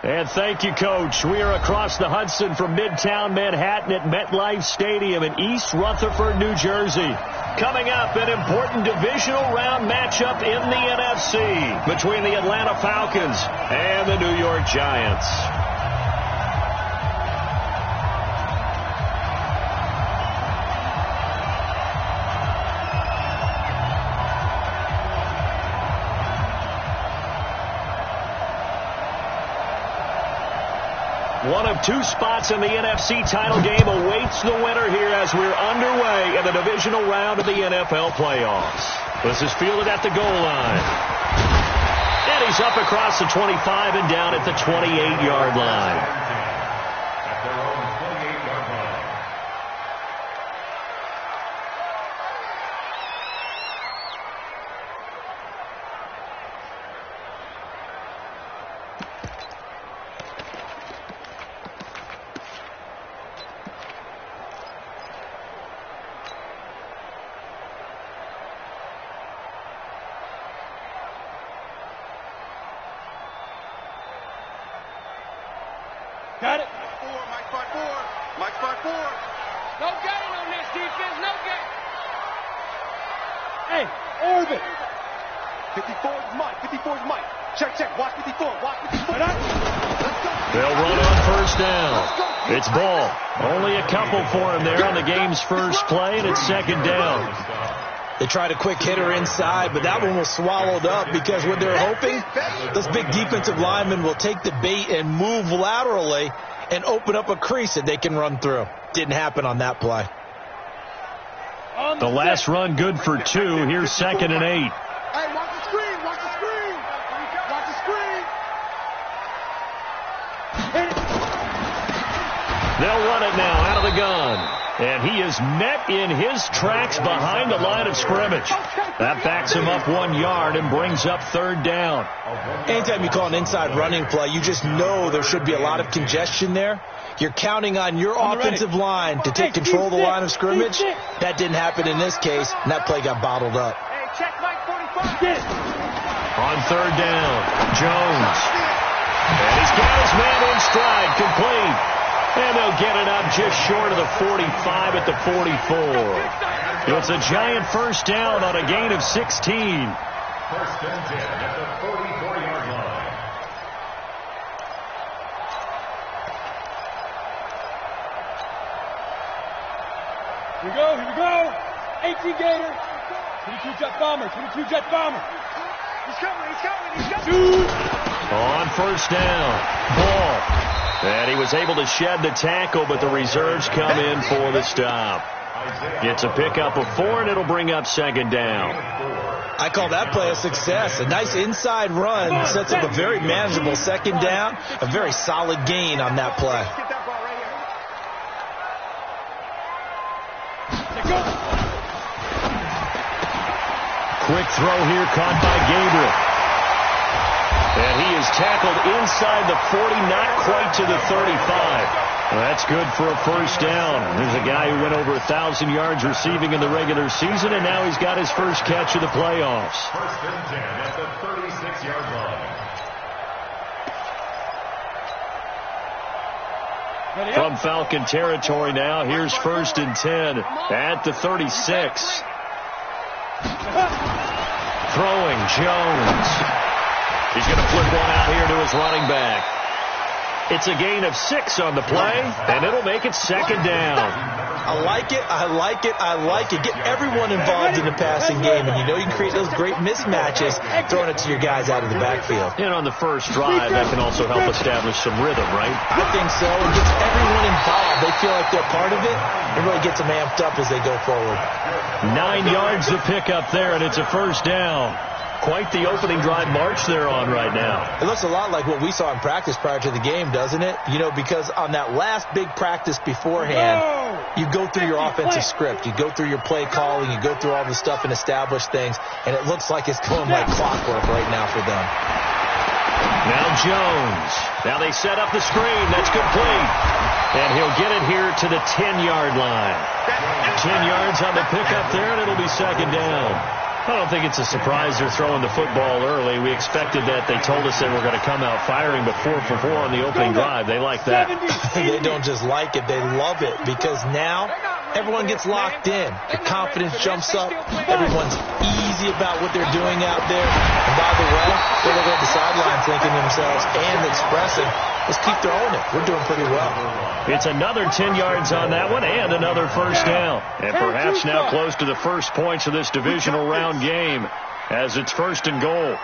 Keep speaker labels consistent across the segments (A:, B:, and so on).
A: And thank you, Coach. We are across the Hudson from Midtown Manhattan at MetLife Stadium in East Rutherford, New Jersey. Coming up, an important divisional round matchup in the NFC between the Atlanta Falcons and the New York Giants. One of two spots in the NFC title game awaits the winner here as we're underway in the divisional round of the NFL playoffs. This is fielded at the goal line. And he's up across the 25 and down at the 28-yard line.
B: Got it.
C: Mike 5-4. Mike 5-4.
B: No gain on this defense. No gain. Hey, orbit.
C: 54 is Mike. 54 is Mike. Check. Watch 54. Watch 54.
A: They'll run on first down. It's ball. Only a couple for him there on the game's first play, and it's second down.
D: They tried a quick hitter inside, but that one was swallowed up because what they're hoping, those big defensive linemen will take the bait and move laterally and open up a crease that they can run through. Didn't happen on that play.
A: The last run good for 2. Here's 2nd and 8.
C: Hey, watch the screen. Watch the screen. Watch the screen.
A: They'll run it now out of the gun. And he is met in his tracks behind the line of scrimmage. That backs him up 1 yard and brings up 3rd down.
D: Anytime you call an inside running play, you just know there should be a lot of congestion there. You're counting on your offensive line to take control of the line of scrimmage. That didn't happen in this case, and that play got bottled up.
B: Hey, check Mike 45.
A: On 3rd down, Jones. And he's got his man in stride, complete. And they'll get it up just short of the 45 at the 44. It's a Giant first down on a gain of 16.
E: First and 10 at the 44-yard line.
B: Here we go. 18 Gator. 22 Jet Bomber. 22 Jet Bomber. He's coming.
A: On first down, Ball. And he was able to shed the tackle, but the reserves come in for the stop. Gets a pickup of 4, and it'll bring up 2nd down.
D: I call that play a success. A nice inside run sets up a very manageable 2nd down. A very solid gain on that play.
A: Quick throw here caught by Gabriel. And he is tackled inside the 40, not quite to the 35. Well, that's good for a first down. There's a guy who went over 1,000 yards receiving in the regular season, and now he's got his first catch of the playoffs.
E: First and 10 at the 36-yard line.
A: From Falcon territory now, here's 1st and 10 at the 36. Throwing Jones. He's going to flip one out here to his running back. It's a gain of 6 on the play, and it'll make it 2nd down.
D: I like it. Get everyone involved in the passing game, and you know you can create those great mismatches throwing it to your guys out of the backfield.
A: And on the first drive, that can also help establish some rhythm, right?
D: I think so. It gets everyone involved. They feel like they're part of it. It really gets them amped up as they go forward.
A: 9 yards to pick up there, and it's a first down. Quite the opening drive march they're on right now.
D: It looks a lot like what we saw in practice prior to the game, doesn't it? You know, because on that last big practice beforehand, you go through your offensive script. You go through your play calling. You go through all the stuff and establish things. And it looks like it's going like clockwork right now for them.
A: Now Jones. Now they set up the screen. That's complete. And he'll get it here to the 10-yard line. 10 yards on the pickup there, and it'll be 2nd down. I don't think it's a surprise they're throwing the football early. We expected that. They told us they were going to come out firing, but 4 for 4 on the opening drive. They like that.
D: They don't just like it. They love it because now everyone gets locked in. The confidence jumps up. Everyone's easy about what they're doing out there. And by the way, they're looking at the sideline thinking to themselves and expressing, let's keep throwing it. We're doing pretty well.
A: It's another 10 yards on that one and another first down. And perhaps now close to the first points of this divisional round game as it's 1st and goal.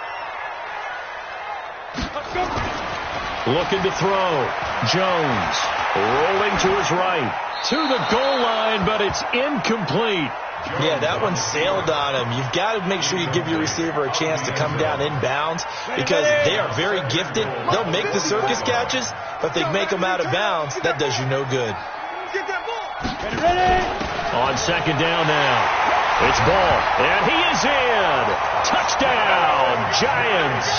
A: Looking to throw. Jones rolling to his right. To the goal line, but it's incomplete.
D: Yeah, that one sailed on him. You've got to make sure you give your receiver a chance to come down inbounds because they are very gifted. They'll make the circus catches, but if they make them out of bounds, that does you no good.
A: On 2nd down now. It's Ball, and he is in. Touchdown, Giants.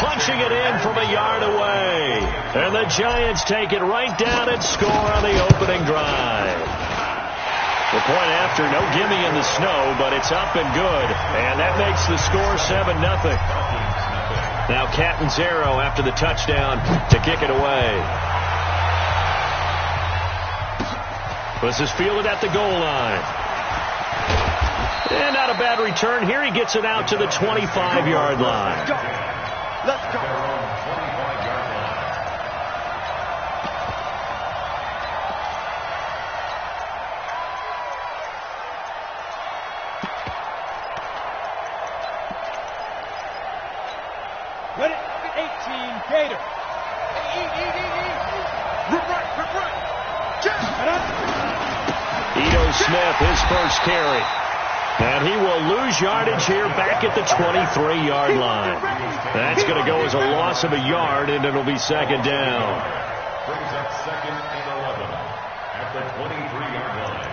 A: Punching it in from a yard away. And the Giants take it right down and score on the opening drive. The point after, no gimme in the snow, but it's up and good. And that makes the score 7-0. Now Catanzaro after the touchdown to kick it away. This is fielded at the goal line. And not a bad return here. He gets it out to the 25-yard line.
C: Let's go.
B: Ready? 18, Gator.
A: Ito Smith, his first carry. And he will lose yardage here back at the 23-yard line. That's going to go as a loss of a yard, and it'll be 2nd down.
E: Brings up 2nd and 11 at the 23-yard line.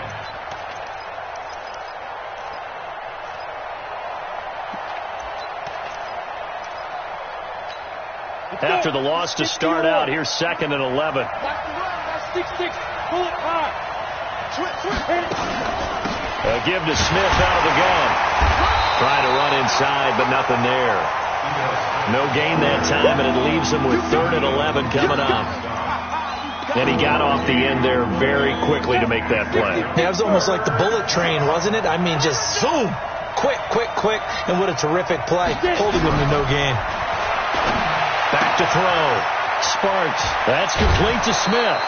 A: After the loss to start out, here's 2nd and 11.
B: Watch the run. Watch 6-6. Pull it hard.
A: A give to Smith out of the gun. Trying to run inside, but nothing there. No gain that time, and it leaves him with 3rd and 11 coming up. And he got off the end there very quickly to make that play.
D: That was almost like the bullet train, wasn't it? I mean, just zoom. Quick, quick, quick. And what a terrific play. Holding him to no gain.
A: Back to throw. Sparks. That's complete to Smith.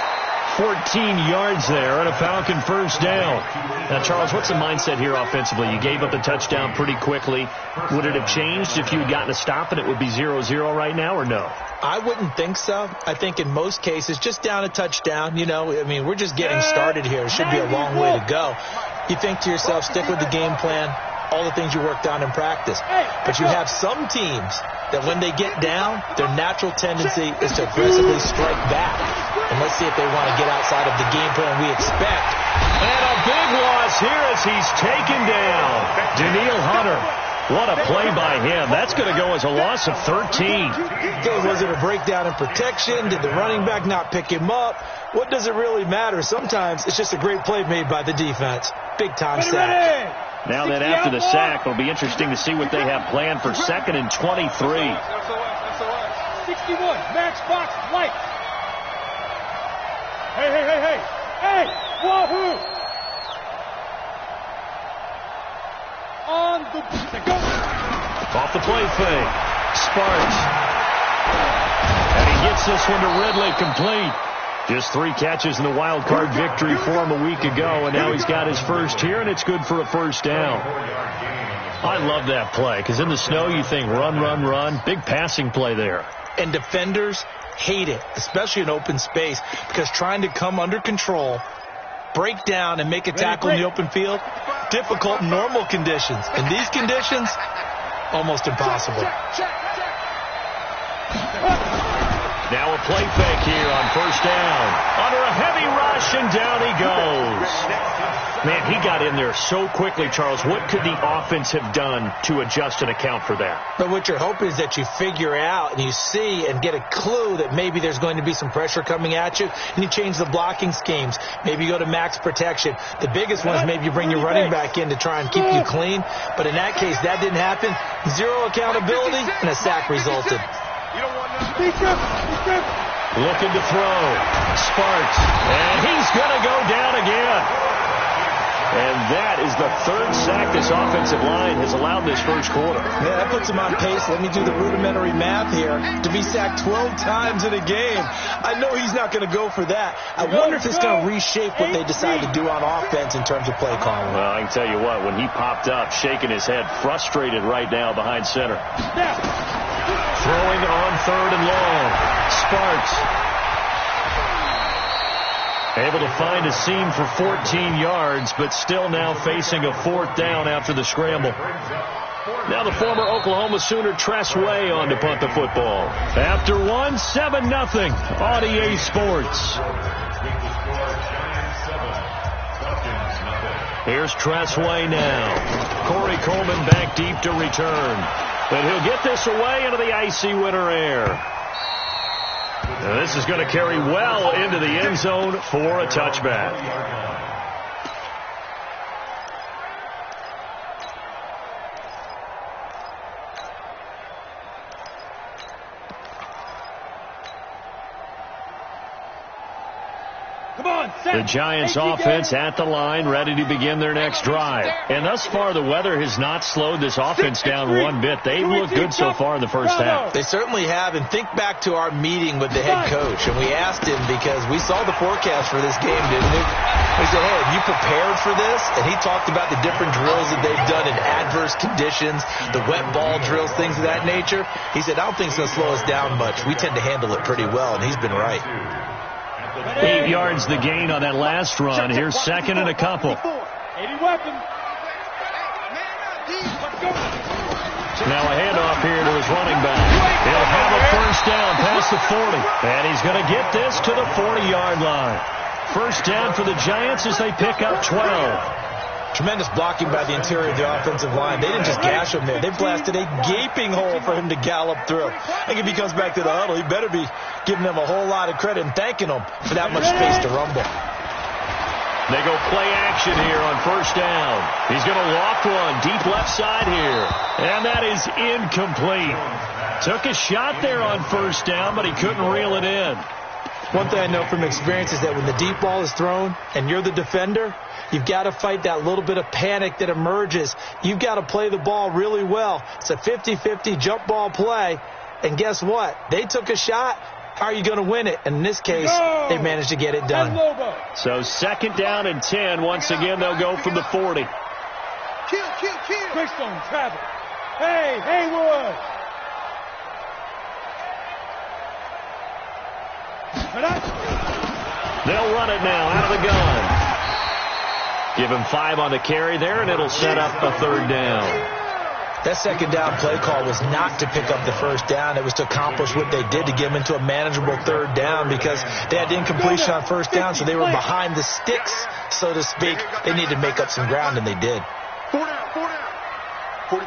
A: 14 yards there and a Falcon first down. Now, Charles, what's the mindset here offensively? You gave up the touchdown pretty quickly. Would it have changed if you had gotten a stop and it would be 0-0 right now, or no?
D: I wouldn't think so. I think in most cases, just down a touchdown, you know, I mean, we're just getting started here. It should be a long way to go. You think to yourself, stick with the game plan, all the things you worked on in practice. But you have some teams that when they get down, their natural tendency is to aggressively strike back. And let's see if they want to get outside of the game plan we expect.
A: And a big loss here as he's taken down. Danielle Hunter. What a play by him. That's going to go as a loss of 13.
D: Was it a breakdown in protection? Did the running back not pick him up? What does it really matter? Sometimes it's just a great play made by the defense. Big-time sack.
A: Now that after the sack, it'll be interesting to see what they have planned for 2nd and 23.
B: 61, Max Fox, light. Hey, wahoo! On the go.
A: Off the play fake. Sparks. And he gets this one to Ridley complete. Just 3 catches in the wild card victory for him a week ago, and now he's got his first here, and it's good for a first down. I love that play, because in the snow you think run, run, run. Big passing play there.
D: And defenders hate it, especially in open space, because trying to come under control, break down, and make a tackle in the open field, difficult in normal conditions. In these conditions, almost impossible.
A: Now a play fake here on first down. Under a heavy rush, and down he goes. Man, he got in there so quickly, Charles. What could the offense have done to adjust and account for that?
D: But what you're hoping is that you figure out and you see and get a clue that maybe there's going to be some pressure coming at you, and you change the blocking schemes. Maybe you go to max protection. The biggest one is maybe you bring your running back in to try and keep you clean. But in that case, that didn't happen. Zero accountability, and a sack resulted.
A: Looking to throw. Sparks. And he's going to go down again. And that is the third sack this offensive line has allowed this first quarter.
D: Yeah, that puts him on pace. Let me do the rudimentary math here. To be sacked 12 times in a game. I know he's not going to go for that. I wonder if it's going to reshape what they decide to do on offense in terms of play calling.
A: Well, I can tell you what, when he popped up, shaking his head, frustrated right now behind center. Throwing on third and long. Sparks. Able to find a seam for 14 yards, but still now facing a fourth down after the scramble. Now the former Oklahoma Sooner Tress Way on to punt the football. After 1, 7-0 on EA Sports. Here's Tress Way now. Corey Coleman back deep to return. And he'll get this away into the icy winter air. Now this is going to carry well into the end zone for a touchback. The Giants offense at the line, ready to begin their next drive. And thus far, the weather has not slowed this offense down one bit. They've looked good so far in the first half.
D: They certainly have. And think back to our meeting with the head coach. And we asked him, because we saw the forecast for this game, didn't we? We said, hey, have you prepared for this? And he talked about the different drills that they've done in adverse conditions, the wet ball drills, things of that nature. He said, I don't think it's going to slow us down much. We tend to handle it pretty well, and he's been right.
A: 8 yards the gain on that last run. Here's second and a couple.
B: 80 weapon.
A: Now a handoff here to his running back. He'll have a first down past the 40. And he's going to get this to the 40-yard line. First down for the Giants as they pick up 12.
D: Tremendous blocking by the interior of the offensive line. They didn't just gash him there. They blasted a gaping hole for him to gallop through. I think if he comes back to the huddle, he better be giving them a whole lot of credit and thanking them for that much space to rumble.
A: They go play action here on first down. He's going to loft one deep left side here. And that is incomplete. Took a shot there on first down, but he couldn't reel it in.
D: One thing I know from experience is that when the deep ball is thrown and you're the defender, you've got to fight that little bit of panic that emerges. You've got to play the ball really well. It's a 50-50 jump ball play. And guess what? They took a shot. How are you going to win it? And in this case, they managed to get it done.
A: So second down and 10. Once again, they'll go from the 40.
B: Quickstone, travel. Hey, Haywood.
A: They'll run it now out of the gun. Give him 5 on the carry there, and it'll set up a third down.
D: That second down play call was not to pick up the first down. It was to accomplish what they did, to get them into a manageable third down, because they had incompletion on first down, so they were behind the sticks, so to speak. They needed to make up some ground, and they did.
C: 4 down. 45.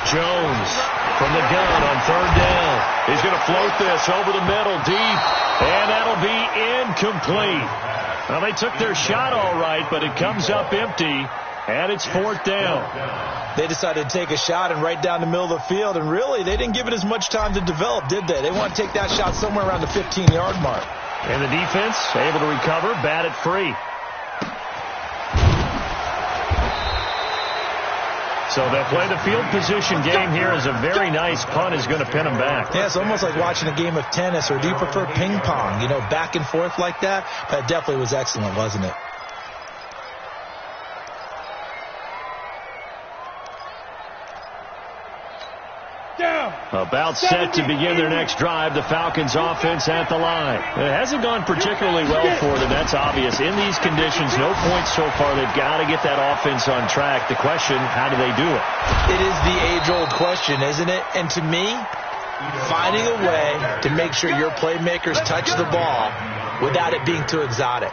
A: Jones from the gun on third down. He's going to float this over the middle deep, and that'll be incomplete. Well, they took their shot all right, but it comes up empty, and it's fourth down.
D: They decided to take a shot and right down the middle of the field, and really, they didn't give it as much time to develop, did they? They want to take that shot somewhere around the 15-yard mark.
A: And the defense able to recover, bat it free. So they'll play the field position game here as a very nice punt is going to pin them back.
D: Yeah, it's almost like watching a game of tennis, or do you prefer ping pong? You know, back and forth like that? That definitely was excellent, wasn't it?
A: About set to begin their next drive, the Falcons offense at the line. It hasn't gone particularly well for them, that's obvious. In these conditions, no points so far. They've got to get that offense on track. The question, how do they do it?
D: It is the age-old question, isn't it? And to me, finding a way to make sure your playmakers touch the ball without it being too exotic.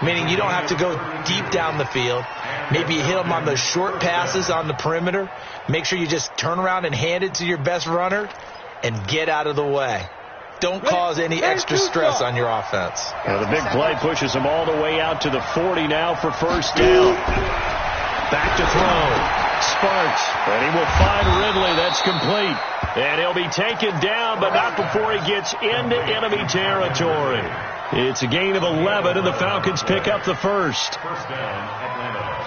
D: Meaning you don't have to go deep down the field. Maybe you hit them on those short passes on the perimeter. Make sure you just turn around and hand it to your best runner and get out of the way. Don't cause any extra stress on your offense.
A: The big play pushes him all the way out to the 40 now for first down. Back to throw. Sparks, and he will find Ridley. That's complete. And he'll be taken down, but not before he gets into enemy territory. It's a gain of 11, and the Falcons pick up the first.
E: First down, Atlanta.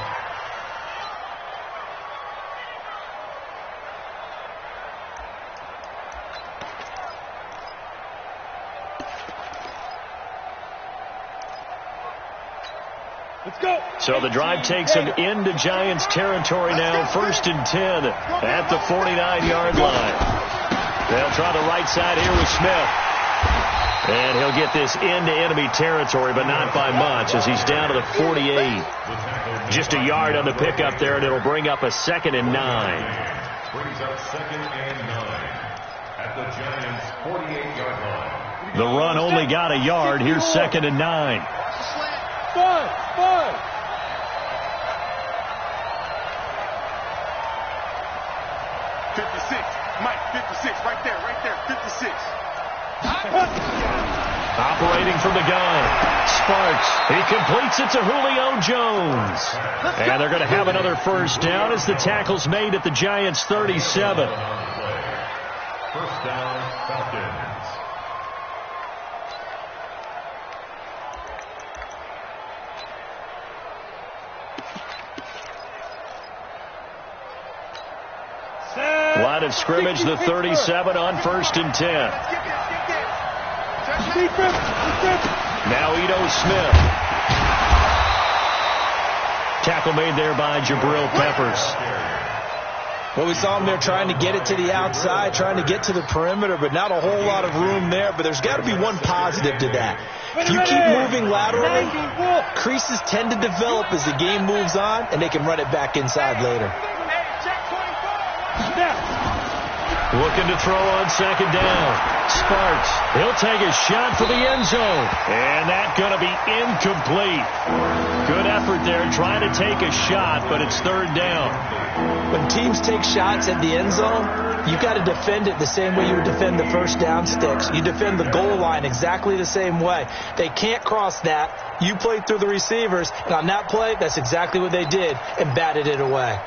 B: Let's go.
A: So the drive takes him into Giants territory now. First and 10 at the 49-yard line. They'll try the right side here with Smith. And he'll get this into enemy territory, but not by much as he's down to the 48. Just a yard on the pickup there, and it'll bring up a 2nd and 9.
E: Brings up 2nd and 9 at the Giants' 48-yard line.
A: The run only got a yard. Here's 2nd and 9.
B: Five.
C: 56. Mike, 56. Right there. 56.
A: Operating from the gun. Sparks. He completes it to Julio Jones. And they're going to have another first down as the tackle's made at the Giants' 37.
E: First down, Falcons.
A: Line of scrimmage, the 37 on 1st and 10. Now Ito Smith. Tackle made there by Jabril Peppers.
D: Well, we saw him there trying to get it to the outside, trying to get to the perimeter, but not a whole lot of room there. But there's got to be one positive to that. If you keep moving laterally, creases tend to develop as the game moves on, and they can run it back inside later.
A: Looking to throw on 2nd down. Sparks. He'll take a shot for the end zone. And that's going to be incomplete. Good effort there trying to take a shot, but it's 3rd down.
D: When teams take shots at the end zone, you've got to defend it the same way you would defend the first down sticks. You defend the goal line exactly the same way. They can't cross that. You play through the receivers, and on that play, that's exactly what they did and batted it away.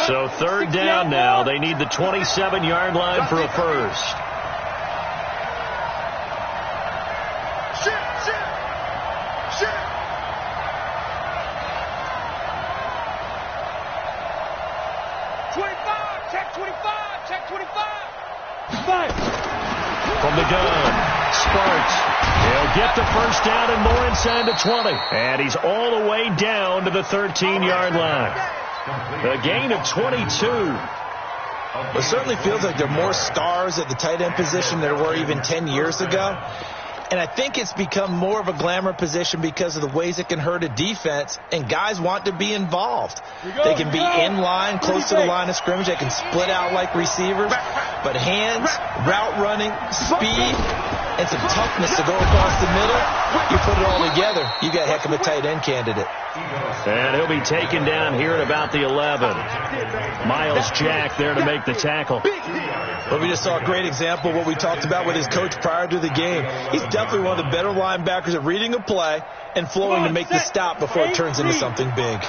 A: So 3rd down now. They need the 27-yard line for a first.
C: Shit. 25. Check 25.
A: From the gun, Sparks. He'll get the first down and more inside the 20. And he's all the way down to the 13-yard line. A gain of 22.
D: It certainly feels like there are more stars at the tight end position than there were even 10 years ago. And I think it's become more of a glamour position because of the ways it can hurt a defense, and guys want to be involved. They can be in line, close to the line of scrimmage. They can split out like receivers. But hands, route running, speed, and some toughness to go across the middle, you put it all together, you got a heck of a tight end candidate.
A: And he'll be taken down here at about the 11. Miles Jack there to make the tackle.
D: Well, we just saw a great example of what we talked about with his coach prior to the game. He's definitely one of the better linebackers at reading a play and flowing to make the stop before it turns into something big.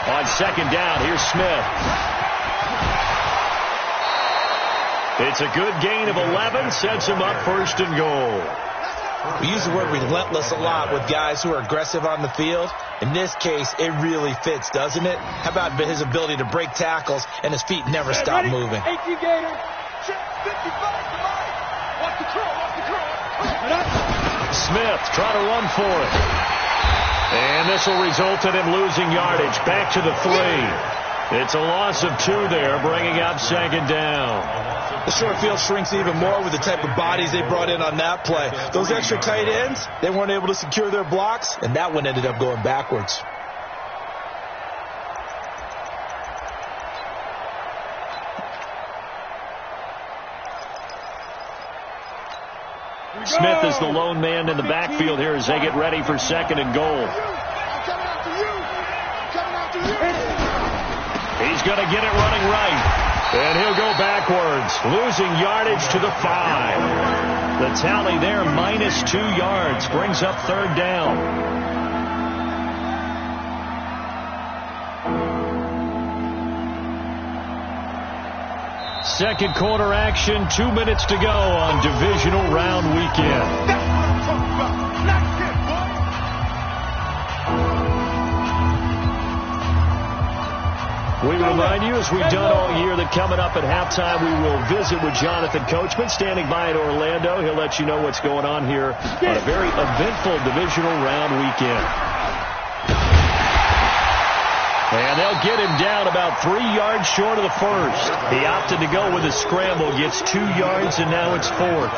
A: On 2nd down, here's Smith. It's a good gain of 11, sets him up 1st and goal.
D: We use the word relentless a lot with guys who are aggressive on the field. In this case, it really fits, doesn't it? How about his ability to break tackles and his feet never stop moving?
B: 18 Gator.
A: Smith trying to run for it. And this will result in him losing yardage. Back to the 3. It's a loss of 2 there, bringing up 2nd down.
D: The short field shrinks even more with the type of bodies they brought in on that play. Those extra tight ends, they weren't able to secure their blocks, and that one ended up going backwards.
A: Smith is the lone man in the backfield here as they get ready for 2nd and goal. He's going to get it running right. And he'll go backwards, losing yardage to the 5. The tally there, -2 yards, brings up 3rd down. Second quarter action, 2 minutes to go on divisional round weekend.
C: That's what I'm talking about. Nice hit, boy.
A: We remind you, as we've done all year, that coming up at halftime, we will visit with Jonathan Coachman, standing by in Orlando. He'll let you know what's going on here on a very eventful divisional round weekend. And they'll get him down about 3 yards short of the first. He opted to go with a scramble, gets 2 yards, and now it's 4th.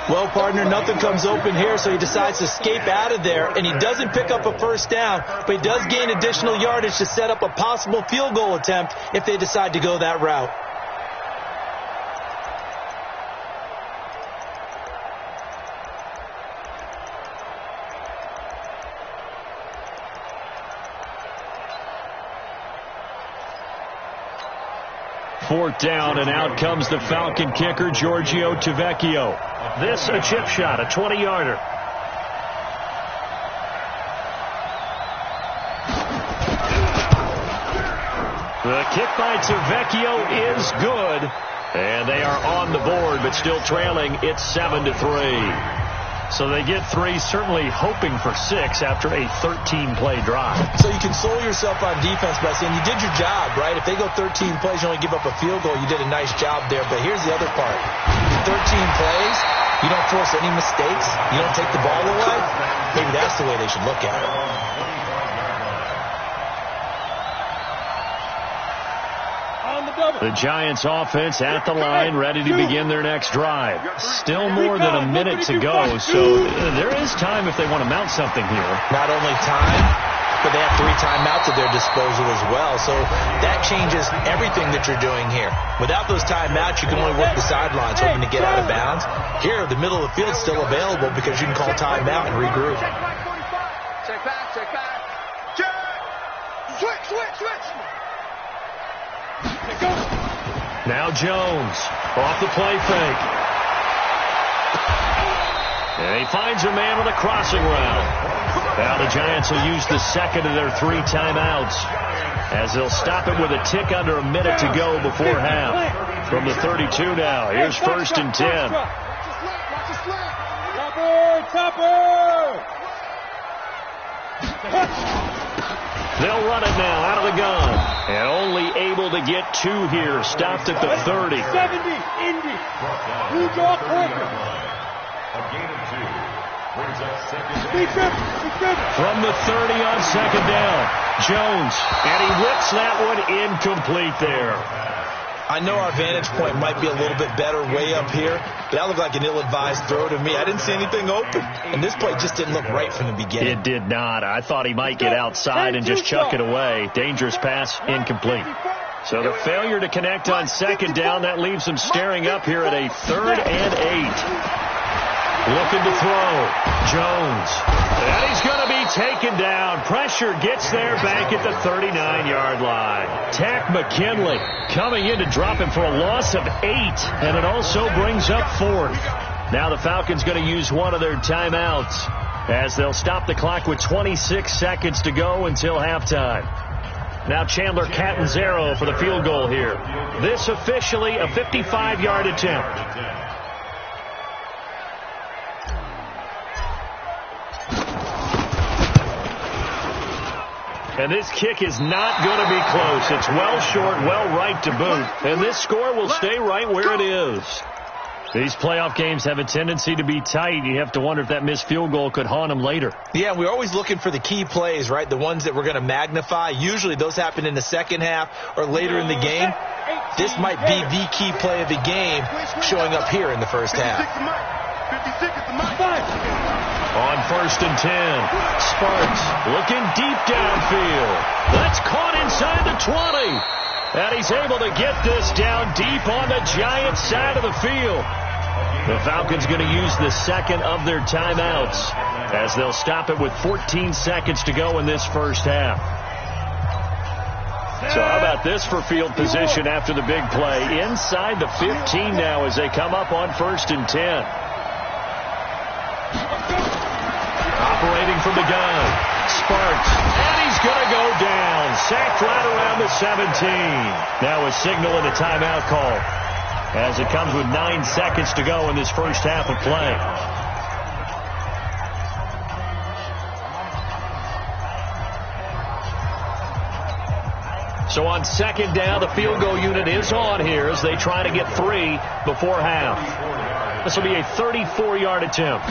D: Well, partner, nothing comes open here, so he decides to escape out of there, and he doesn't pick up a first down, but he does gain additional yardage to set up a possible field goal attempt if they decide to go that route.
A: Fourth down, and out comes the Falcon kicker, Giorgio Tavecchio. This a chip shot, a 20-yarder. The kick by Tavecchio is good, and they are on the board, but still trailing. It's 7-3. So they get 3, certainly hoping for 6 after a 13-play drive.
D: So you console yourself on defense by saying you did your job, right? If they go 13 plays, you only give up a field goal, you did a nice job there. But here's the other part. 13 plays, you don't force any mistakes, you don't take the ball away. Maybe that's the way they should look at it.
A: The Giants offense at the line, ready to begin their next drive. Still more than a minute to go, so there is time if they want to mount something here.
D: Not only time, but they have 3 timeouts at their disposal as well, so that changes everything that you're doing here. Without those timeouts, you can only work the sidelines hoping to get out of bounds. Here, the middle of the field is still available because you can call timeout and regroup.
C: Check back, check back. Check. Switch.
A: Now Jones off the play fake. And he finds a man with a crossing route. Now the Giants will use the second of their 3 timeouts as they'll stop it with a tick under a minute to go before half. From the 32 now, here's 1st and 10.
B: Topper!
A: They'll run it now out of the gun. And only able to get 2 here. Stopped at the 30.
B: 70, Indy. Blue dog corner.
E: A gain of 2. Brings up 2nd.
A: From the 30 on 2nd down. Jones. And he whips that one incomplete there.
D: I know our vantage point might be a little bit better way up here, but that looked like an ill-advised throw to me. I didn't see anything open, and this play just didn't look right from the beginning.
A: It did not. I thought he might get outside and just chuck it away. Dangerous pass, incomplete. So the failure to connect on 2nd down, that leaves him staring up here at a 3rd and 8. Looking to throw. Jones. And he's going to be taken down. Pressure gets there back at the 39-yard line. Takk McKinley coming in to drop him for a loss of 8. And it also brings up 4th. Now the Falcons going to use one of their timeouts as they'll stop the clock with 26 seconds to go until halftime. Now Chandler Catanzaro for the field goal here. This officially a 55-yard attempt. And this kick is not going to be close. It's well short, well right to boot. And this score will stay right where it is. These playoff games have a tendency to be tight. You have to wonder if that missed field goal could haunt them later.
D: Yeah, we're always looking for the key plays, right? The ones that we're going to magnify. Usually those happen in the second half or later in the game. This might be the key play of the game showing up here in the first half.
C: 56 at the mic.
A: On 1st and 10, Sparks looking deep downfield. That's caught inside the 20. And he's able to get this down deep on the Giants side of the field. The Falcons going to use the second of their timeouts as they'll stop it with 14 seconds to go in this first half. So how about this for field position after the big play? Inside the 15 now as they come up on 1st and 10. Operating from the gun. Sparks. And he's going to go down. Sacked right around the 17. Now a signal and a timeout call as it comes with 9 seconds to go in this first half of play. So on 2nd down, the field goal unit is on here as they try to get 3 before half. This will be a 34-yard attempt.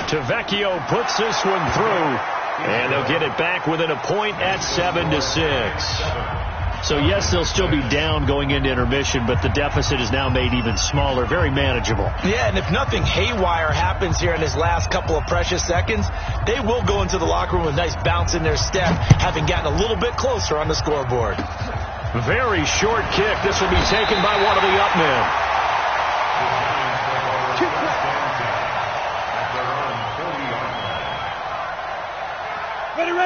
A: Tavecchio puts this one through, and they'll get it back within a point at 7-6. So, yes, they'll still be down going into intermission, but the deficit is now made even smaller, very manageable.
D: Yeah, and if nothing haywire happens here in his last couple of precious seconds, they will go into the locker room with a nice bounce in their step, having gotten a little bit closer on the scoreboard.
A: Very short kick. This will be taken by one of the up men.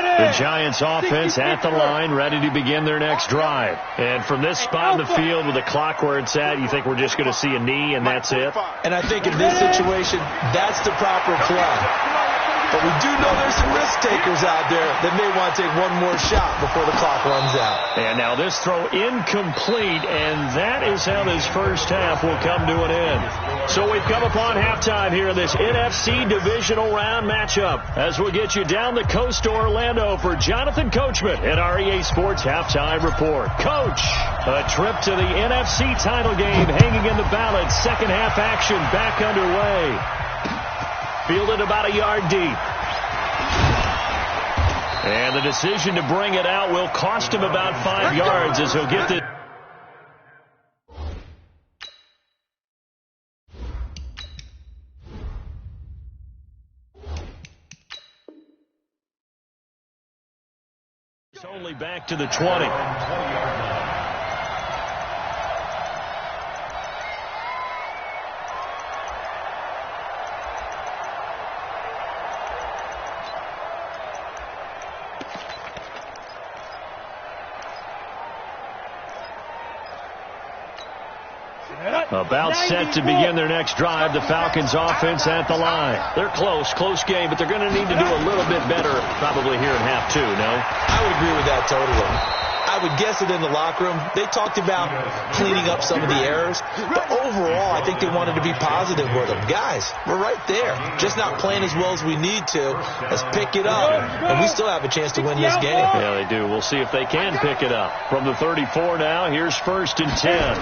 A: The Giants offense at the line, ready to begin their next drive. And from this spot in the field with the clock where it's at, you think we're just going to see a knee and that's it?
D: And I think in this situation, that's the proper play. But we do know there's some risk takers out there that may want to take one more shot before the clock runs out.
A: And now this throw incomplete, and that is how this first half will come to an end. So we've come upon halftime here in this NFC divisional round matchup as we'll get you down the coast to Orlando for Jonathan Coachman at our EA Sports Halftime Report. Coach, a trip to the NFC title game hanging in the balance. Second half action back underway. Fielded about a yard deep. And the decision to bring it out will cost him about 5 yards as he'll get the... It's only back to the 20. About set to begin their next drive. The Falcons offense at the line. They're close game, but they're going to need to do a little bit better probably here in half 2, no?
D: I would agree with that totally. I would guess that in the locker room, they talked about cleaning up some of the errors, but overall, I think they wanted to be positive with them. Guys, we're right there. Just not playing as well as we need to. Let's pick it up, and we still have a chance to win this game.
A: Yeah, they do. We'll see if they can pick it up. From the 34 now, here's 1st and 10.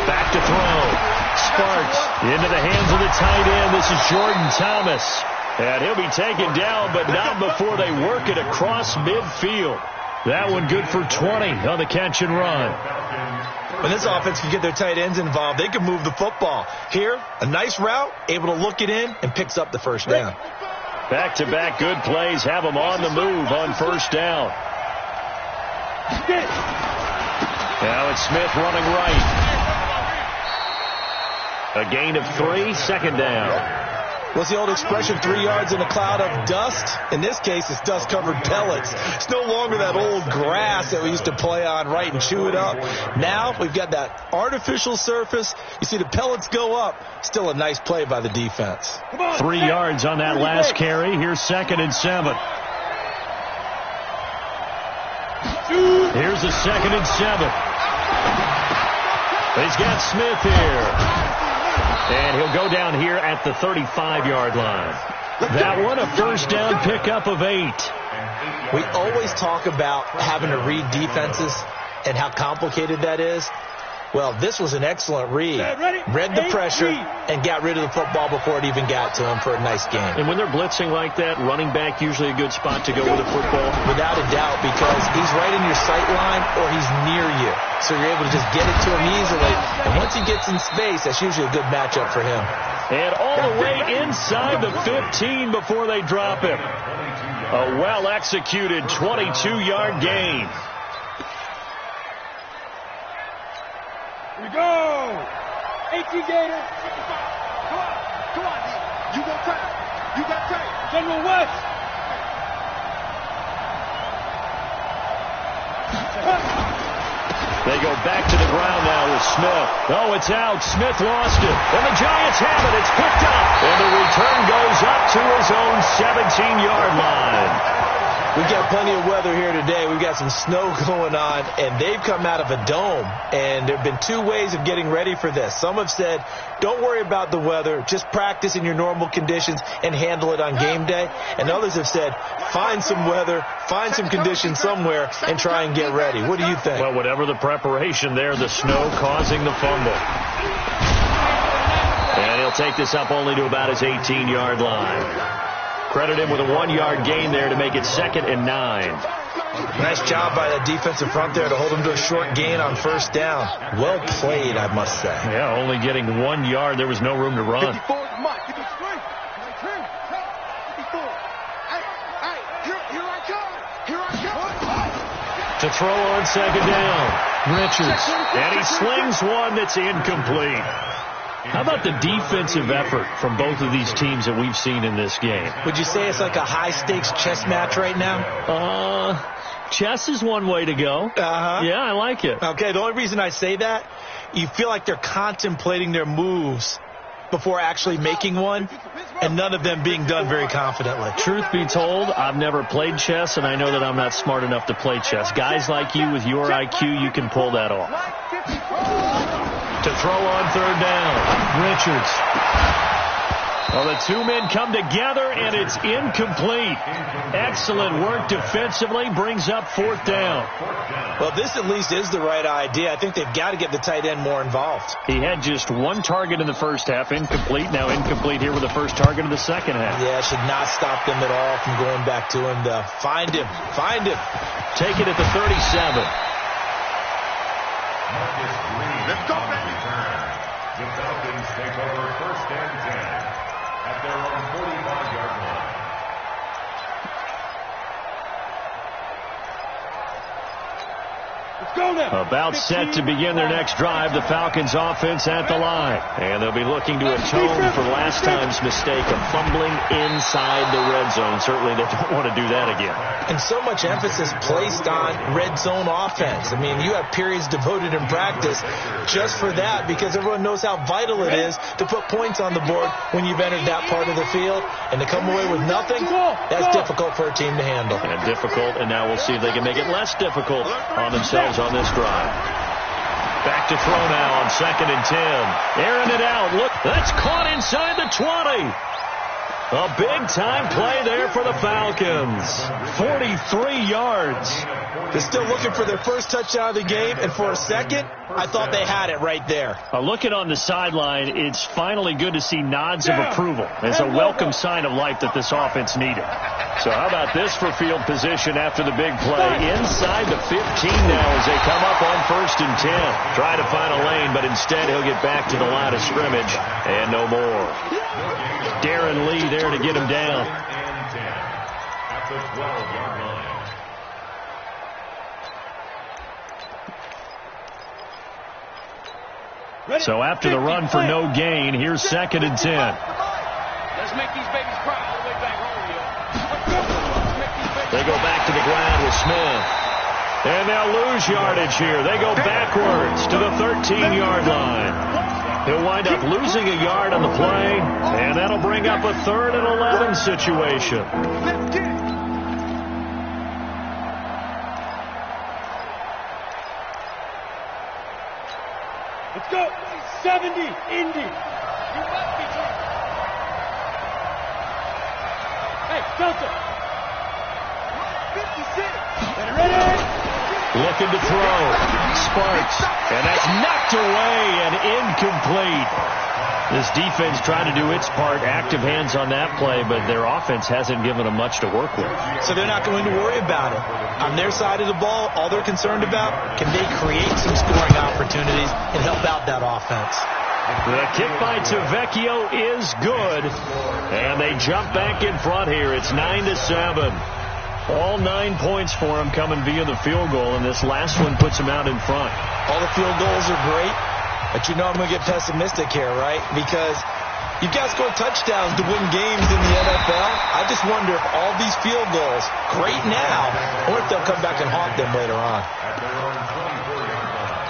A: Back to throw. Sparks into the hands of the tight end. This is Jordan Thomas. And he'll be taken down, but not before they work it across midfield. That one good for 20 on the catch and run.
D: When this offense can get their tight ends involved, they can move the football. Here, a nice route, able to look it in, and picks up the first down.
A: Back-to-back good plays have them on the move on 1st down. Now it's Smith running right. A gain of 3, 2nd down.
D: What's the old expression, 3 yards in a cloud of dust? In this case, it's dust-covered pellets. It's no longer that old grass that we used to play on, right, and chew it up. Now we've got that artificial surface. You see the pellets go up. Still a nice play by the defense.
A: 3 yards on that last carry. Here's 2nd and 7. Here's a 2nd and 7. He's got Smith here. And he'll go down here at the 35-yard line. That one, a 1st down pickup of 8.
D: We always talk about having to read defenses and how complicated that is. Well, this was an excellent read. Read the pressure and got rid of the football before it even got to him for a nice game.
A: And when they're blitzing like that, running back usually a good spot to go with the football?
D: Without a doubt, because he's right in your sight line or he's near you. So you're able to just get it to him easily. And once he gets in space, that's usually a good matchup for him.
A: And all the way inside the 15 before they drop him. A well-executed 22-yard gain.
B: we go. 18 Gator.
C: Come on, D. You got time. You got time.
B: General West.
A: They go back to the ground now with Smith. Oh, it's out. Smith lost it. And the Giants have it. It's picked up. And the return goes up to his own 17-yard line.
D: We've got plenty of weather here today. We've got some snow going on, and they've come out of a dome. And there have been two ways of getting ready for this. Some have said, don't worry about the weather. Just practice in your normal conditions and handle it on game day. And others have said, find some weather, find some conditions somewhere, and try and get ready. What do you think?
A: Well, whatever the preparation there, the snow causing the fumble. And he'll take this up only to about his 18-yard line. Credit him with a 1-yard gain there to make it 2nd and 9.
D: Nice job by the defensive front there to hold him to a short gain on first down. Well played, I must say.
A: Yeah, only getting 1 yard. There was no room to run.
C: 54 is Mike. 53. 54. Hey, here I come. Here I come.
A: To throw on 2nd down. Richards. And he slings one that's incomplete. How about the defensive effort from both of these teams that we've seen in this game?
D: Would you say it's like a high-stakes chess match right now?
A: Chess is one way to go.
D: Uh-huh.
A: Yeah, I like it.
D: Okay, the only reason I say that, you feel like they're contemplating their moves before actually making one, and none of them being done very confidently.
A: Truth be told, I've never played chess, and I know that I'm not smart enough to play chess. Guys like you with your IQ, you can pull that off. To throw on 3rd down, Richards. Well, the two men come together, and it's incomplete. Excellent work defensively, brings up 4th down.
D: Well, this at least is the right idea. I think they've got to get the tight end more involved.
A: He had just 1 target in the first half, incomplete. Now incomplete here with the first target of the second half.
D: Yeah, it should not stop them at all from going back to him to find him. Find him.
A: Take it at the 37.
C: Let's go, baby.
E: The Falcons take over 1st and 10 at their own 45-yard line.
B: Let's go now.
A: About set to begin their next drive, the Falcons offense at the line. And they'll be looking to atone for last time's mistake of fumbling inside the red zone. Certainly they don't want to do that again.
D: And so much emphasis placed on red zone offense. I mean, you have periods devoted in practice just for that because everyone knows how vital it is to put points on the board when you've entered that part of the field. And to come away with nothing, that's difficult for a team to handle.
A: And difficult, and now we'll see if they can make it less difficult on themselves on this drive. Back to throw now on 2nd and 10. Airing it out. Look, that's caught inside the 20. A big-time play there for the Falcons. 43 yards.
D: They're still looking for their first touchdown of the game, and for a second, I thought they had it right there.
A: Looking on the sideline, it's finally good to see nods of approval. It's a welcome sign of life that this offense needed. So how about this for field position after the big play? Inside the 15 now as they come up on 1st and 10. Try to find a lane, but instead he'll get back to the line of scrimmage, and no more. Darren Lee there to get him down.
E: And 10 at the 12-yard line.
A: So after the run for no gain, here's 2nd and 10.
B: Let's make these babies cry all the way back home, yo.
A: They go back to the ground with Smith. And they'll lose yardage here. They go backwards to the 13-yard line. He'll wind up losing a yard on the play, and that'll bring up a 3rd and 11 situation.
C: Let's get it.
B: Let's go. 70, Indy. You must be true. Hey, Delta.
C: 56.
B: Ready?
A: Looking to throw. Sparks. And that's knocked away and incomplete. This defense trying to do its part. Active hands on that play, but their offense hasn't given them much to work with.
D: So they're not going to worry about it. On their side of the ball, all they're concerned about, can they create some scoring opportunities and help out that offense?
A: The kick by Tavecchio is good. And they jump back in front here. It's 9-7. All 9 points for them coming via the field goal, and this last one puts them out in front.
D: All the field goals are great, But you know I'm going to get pessimistic here, right? Because you've got to score touchdowns to win games in the NFL. I just wonder if all these field goals, great now, or if they'll come back and haunt them later on.
E: At their own 24-yard line.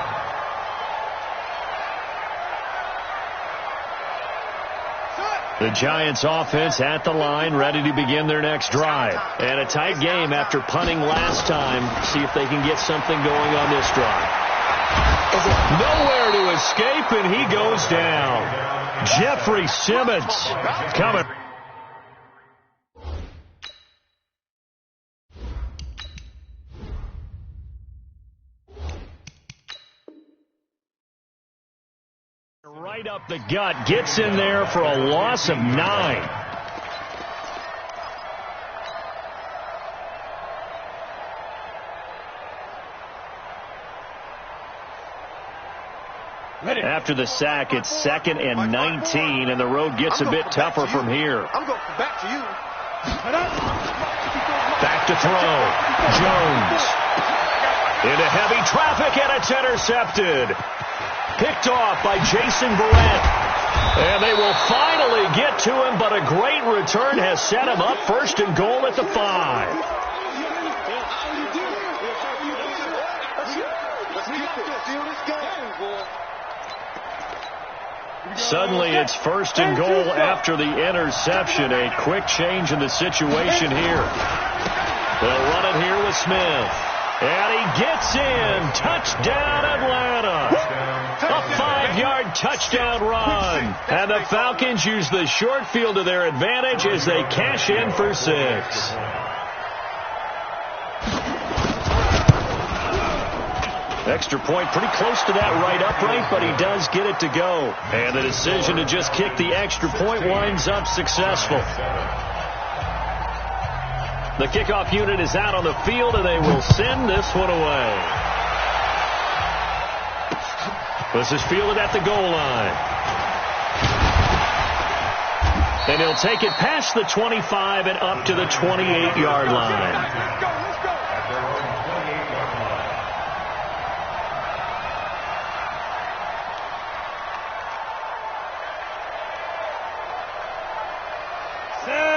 A: The Giants offense at the line, ready to begin their next drive. And a tight game after punting last time. See if they can get something going on this drive. Nowhere to escape, and he goes down. Jeffrey Simmons coming. Right up the gut, gets in there for a loss of 9. After the sack, it's 2nd and 19, and the road gets a bit tougher from here.
C: I'm going back to you.
A: Back to throw. Jones. Into heavy traffic, and it's intercepted. Picked off by Jason Verrett. And they will finally get to him, but a great return has set him up 1st and goal at the 5. Suddenly it's 1st and goal after the interception. A quick change in the situation here. They'll run it here with Smith. And he gets in. Touchdown, Atlanta. A 5-yard touchdown run. And the Falcons use the short field to their advantage as they cash in for 6. Extra point pretty close to that right upright, but he does get it to go. And the decision to just kick the extra point winds up successful. The kickoff unit is out on the field, and they will send this one away. This is fielded at the goal line. And he'll take it past the 25 and up to the 28-yard line.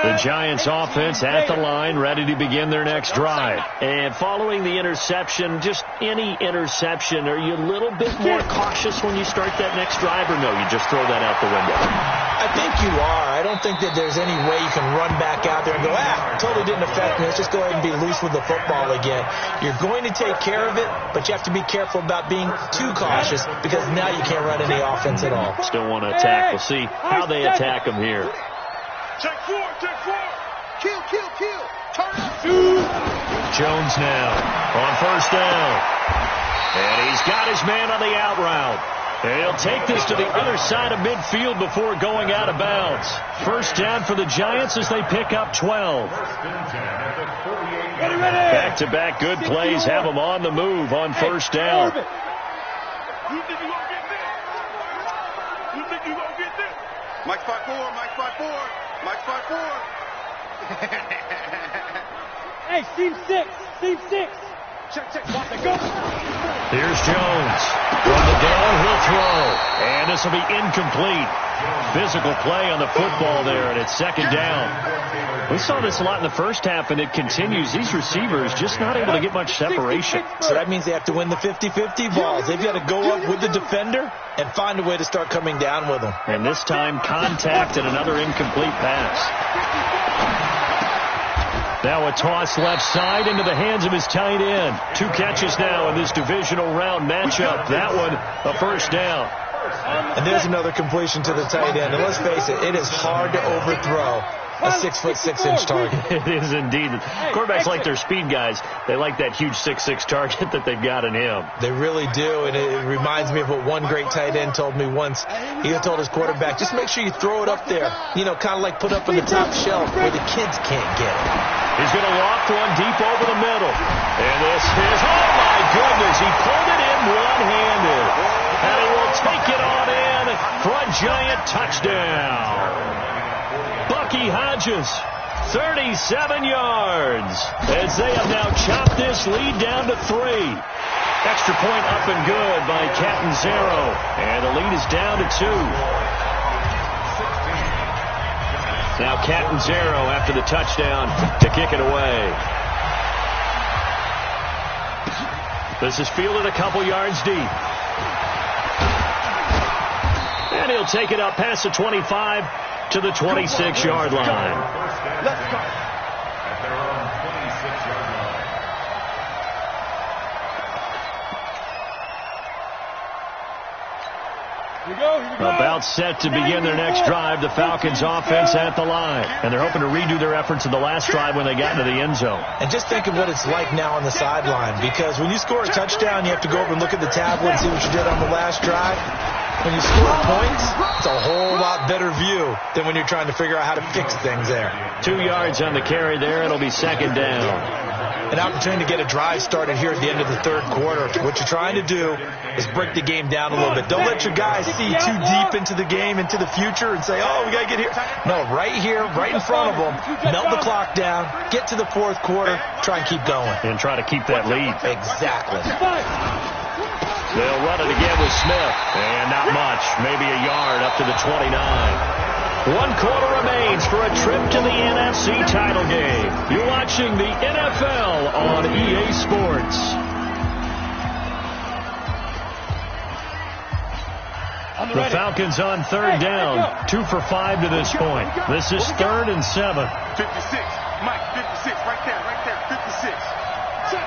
A: The Giants offense at the line, ready to begin their next drive. And following the interception, just any interception, are you a little bit more cautious when you start that next drive, or no, you just throw that out the window?
D: I think you are. I don't think that there's any way you can run back out there and go, totally didn't affect me. Let's just go ahead and be loose with the football again. You're going to take care of it, but you have to be careful about being too cautious because now you can't run any offense at all.
A: Still want to attack. We'll see how they attack them here.
C: Check 4, check 4. Kill. Turn up.
A: Jones now on 1st down. And he's got his man on the out route. And he'll take this to the other side of midfield before going out of bounds. 1st down for the Giants as they pick up 12. Back-to-back good plays have them on the move on 1st down.
C: Mike 5-4, Mike 5-4, Mike 5-4.
B: Hey, Steve 6. Check, watch it, go.
A: Here's Jones. From the downhill throw. And this will be incomplete. Physical play on the football there, and it's 2nd down. We saw this a lot in the first half, and it continues. These receivers just not able to get much separation.
D: So that means they have to win the 50-50 balls. They've got to go up with the defender and find a way to start coming down with them.
A: And this time, contact and another incomplete pass. Now a toss left side into the hands of his tight end. 2 catches now in this divisional round matchup. That one, a 1st down.
D: And there's another completion to the tight end. And let's face it, it is hard to overthrow a 6'6" target.
A: It is indeed. Quarterbacks like their speed guys. They like that huge 6'6" target that they've got in him.
D: They really do, and it reminds me of what one great tight end told me once. He told his quarterback, just make sure you throw it up there, kind of like put up on the top shelf where the kids can't get it.
A: He's going to loft one deep over the middle. And this is, oh my goodness, he pulled it in one-handed. And he will take it on in for a Giant touchdown. Bucky Hodges, 37 yards, as they have now chopped this lead down to 3. Extra point up and good by Catanzaro. And the lead is down to 2. Now Catanzaro after the touchdown to kick it away. This is fielded a couple yards deep. And he'll take it up past the 25 to the 26-yard line.
C: Let's go.
E: At their own 26-yard line.
B: Here we go.
A: About set to begin their next drive, the Falcons offense at the line. And they're hoping to redo their efforts in the last drive when they got into the end zone.
D: And just think of what it's like now on the sideline, because when you score a touchdown, you have to go over and look at the tablet and see what you did on the last drive. When you score points, it's a whole lot better view than when you're trying to figure out how to fix things there.
A: 2 yards on the carry there. It'll be second down.
D: An opportunity to get a drive started here at the end of the third quarter. What you're trying to do is break the game down a little bit. Don't let your guys see too deep into the game, into the future, and say, oh, we got to get here. No, right here, right in front of them, melt the clock down, get to the fourth quarter, try and keep going.
A: And try to keep that lead.
D: Exactly.
A: They'll run it again with Smith. And not much. Maybe a yard up to the 29. 1 quarter remains for a trip to the NFC title game. You're watching the NFL on EA Sports. The Falcons on third down. 2 for 5 to this point. This is 3rd and 7.
C: 56. Mike, 56. Right there. 56. Check.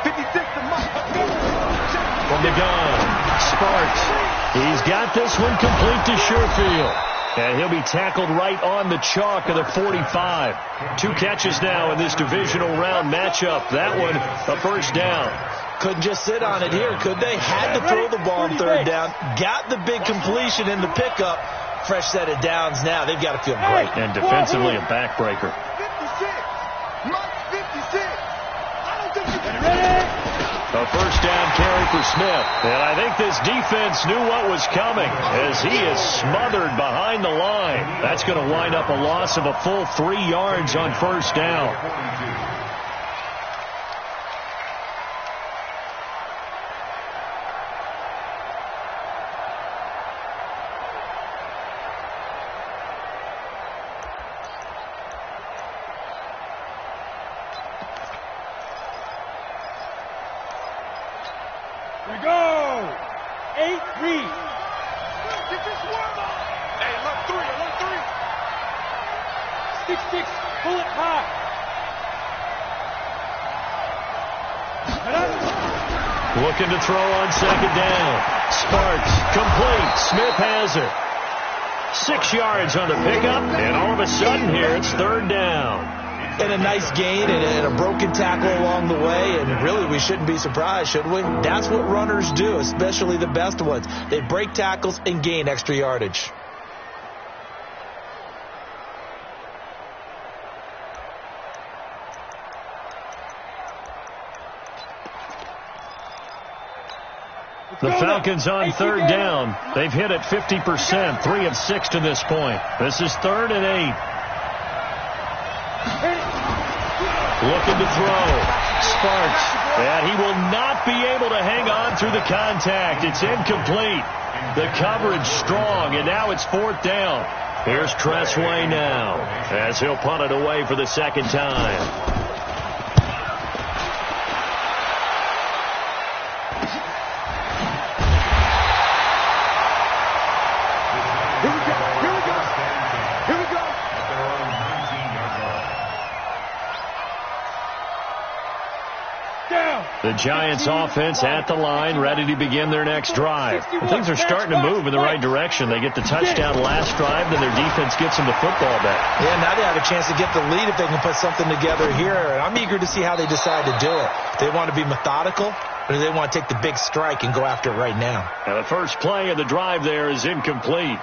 C: 56 to Mike.
A: From the gun, Sparks. He's got this one complete to Sherfield. And he'll be tackled right on the chalk of the 45. 2 catches now in this divisional round matchup. That one, a first down.
D: Couldn't just sit on it here, could they? Had to throw the ball on third down. Got the big completion in the pickup. Fresh set of downs now. They've got to feel great.
A: And defensively, a backbreaker.
C: 56. Mike, 56.
A: A first down carry for Smith. And I think this defense knew what was coming as he is smothered behind the line. That's going to wind up a loss of a full 3 yards on first down.
B: Here we go. 8-3.
C: Get this one on. Hey, look, 3.
B: 6-6. Pull it high.
A: Looking to throw on second down. Sparks, complete. Smith has it. 6 yards on the pickup, and all of a sudden here it's third down.
D: And a nice gain and a broken tackle along the way, and really we shouldn't be surprised, should we? That's what runners do, especially the best ones. They break tackles and gain extra yardage.
A: The Falcons on third down. They've hit it 50%, 3 of 6 to this point. This is 3rd and 8. Looking to throw. Sparks. And he will not be able to hang on through the contact. It's incomplete. The coverage strong, and now it's 4th down. Here's Tressway now as he'll punt it away for the second time. The Giants offense at the line, ready to begin their next drive. And things are starting to move in the right direction. They get the touchdown last drive, then their defense gets them the football back.
D: Yeah, now they have a chance to get the lead if they can put something together here. And I'm eager to see how they decide to do it. They want to be methodical, or do they want to take the big strike and go after it right now?
A: Now the first play of the drive there is incomplete.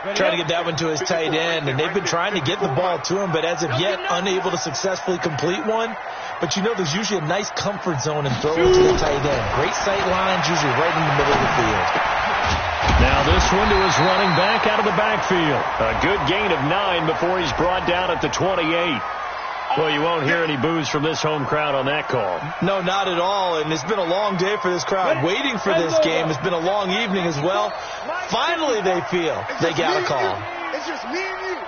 D: Trying to get that one to his tight end, and they've been trying to get the ball to him, but as of yet, unable to successfully complete one. But you know, there's usually a nice comfort zone and throw it to the tight end. Great sight lines, usually right in the middle of the field.
A: Now this one to his running back out of the backfield. A good gain of 9 before he's brought down at the 28. Well, you won't hear any boos from this home crowd on that call.
D: No, not at all. And it's been a long day for this crowd waiting for this game. It's been a long evening as well. Finally, they feel they got a call.
C: It's just me and you.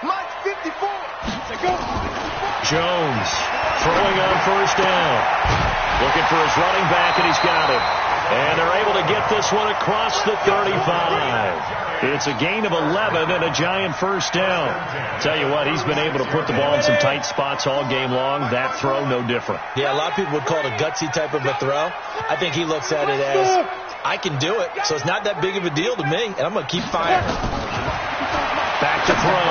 C: Mike's 54.
A: Jones throwing on first down. Looking for his running back, and he's got it. And they're able to get this one across the 35. It's a gain of 11 and a Giant first down. Tell you what, he's been able to put the ball in some tight spots all game long. That throw, no different.
D: Yeah, a lot of people would call it a gutsy type of a throw. I think he looks at it as, I can do it, so it's not that big of a deal to me, and I'm going to keep firing.
A: Back to throw.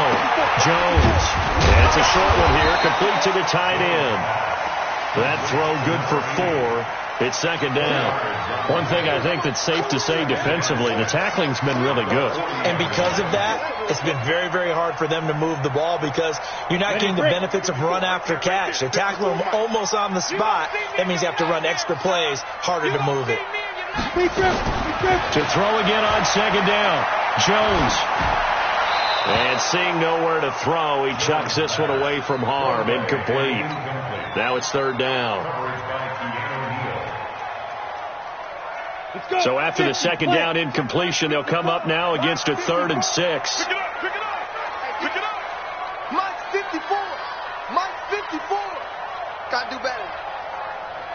A: Jones. And it's a short one here, complete to the tight end. That throw good for 4. It's second down. One thing I think that's safe to say defensively, the tackling's been really good.
D: And because of that, it's been very, very hard for them to move the ball because you're not getting the benefits of run after catch. They tackle them almost on the spot. That means you have to run extra plays, harder to move it.
A: To throw again on second down. Jones. And seeing nowhere to throw, he chucks this one away from harm. Incomplete. Now it's third down. So after the second down incompletion, they'll come up now against a 3rd and 6.
C: Pick it up. Pick it up. Mike's 54. Mike's 54. Gotta do better.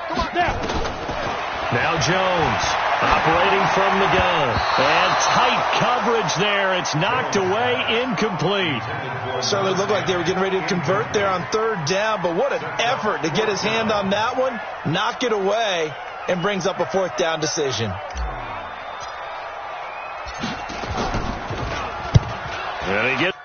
C: Come on now.
A: Now Jones operating from the gun. And tight coverage there. It's knocked away, incomplete.
D: Certainly looked like they were getting ready to convert there on 3rd down, but what an effort to get his hand on that one, knock it away, and brings up a 4th down decision.
A: And he gets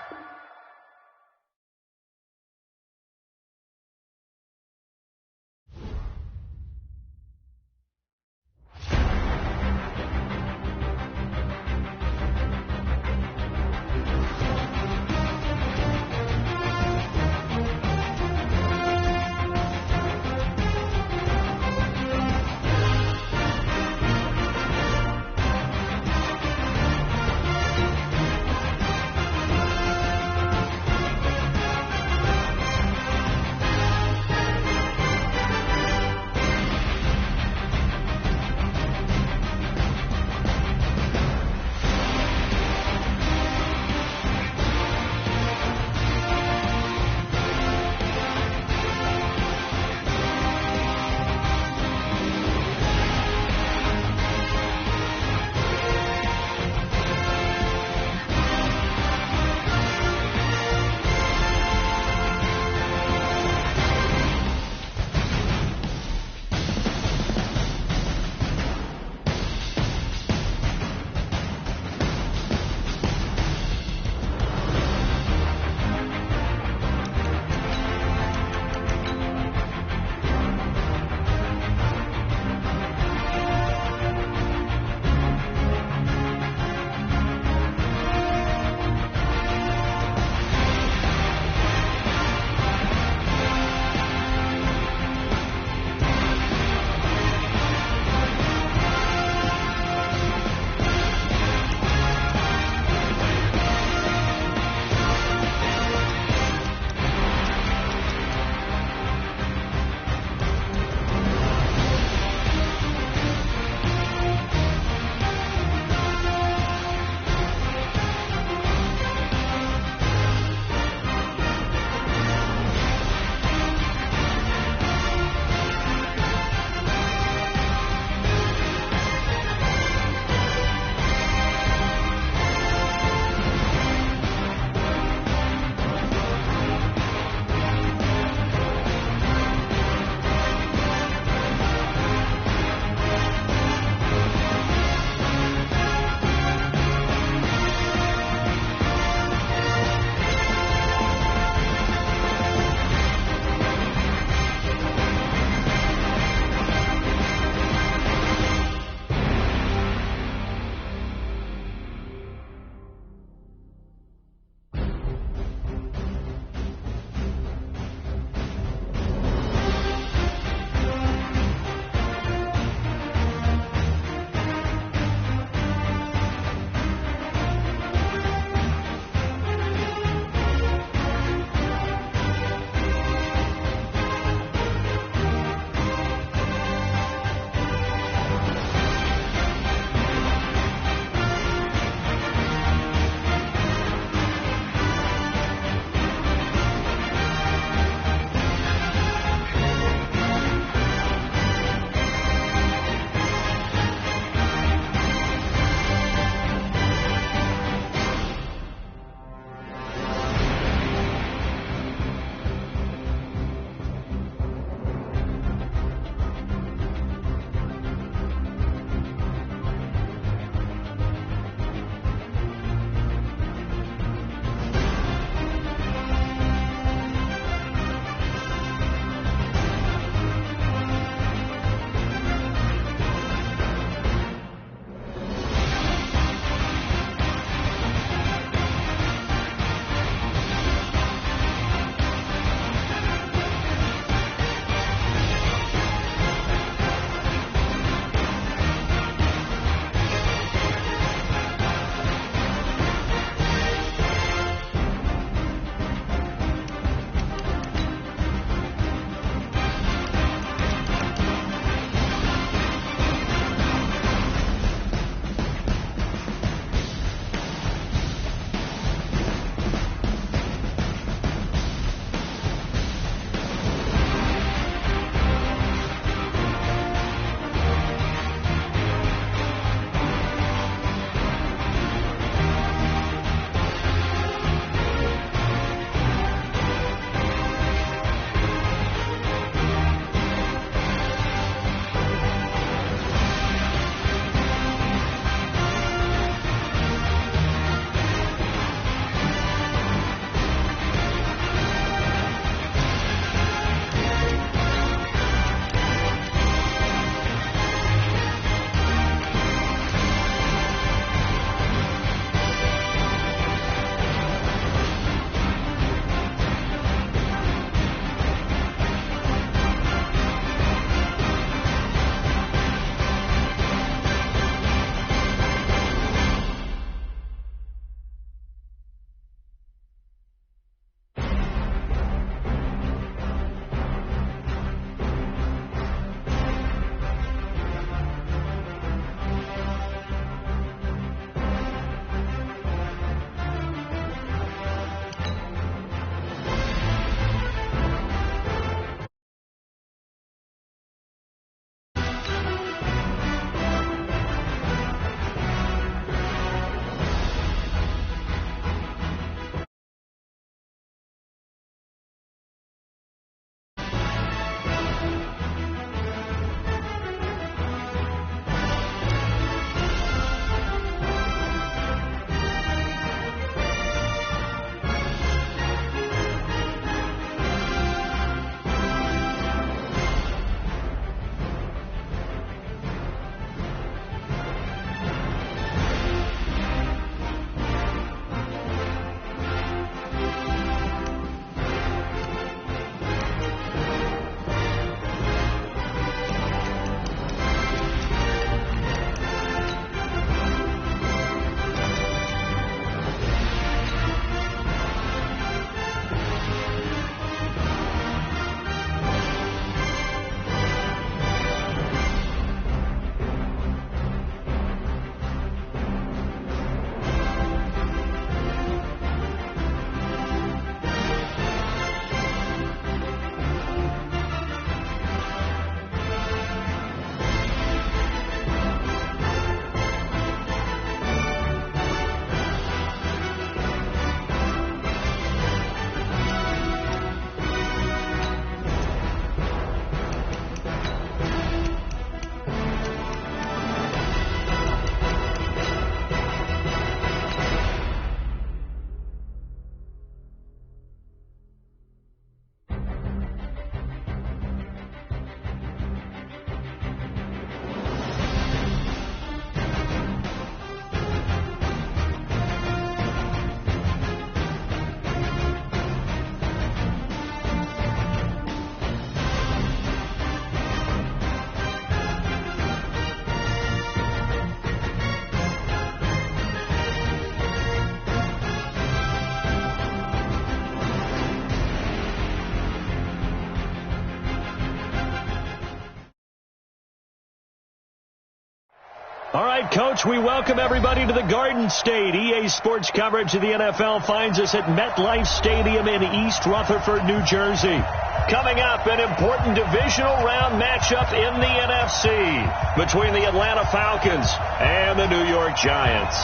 A: All right, Coach, we welcome everybody to the Garden State. EA Sports coverage of the NFL finds us at MetLife Stadium in East Rutherford, New Jersey. Coming up, an important divisional round matchup in the NFC between the Atlanta Falcons and the New York Giants.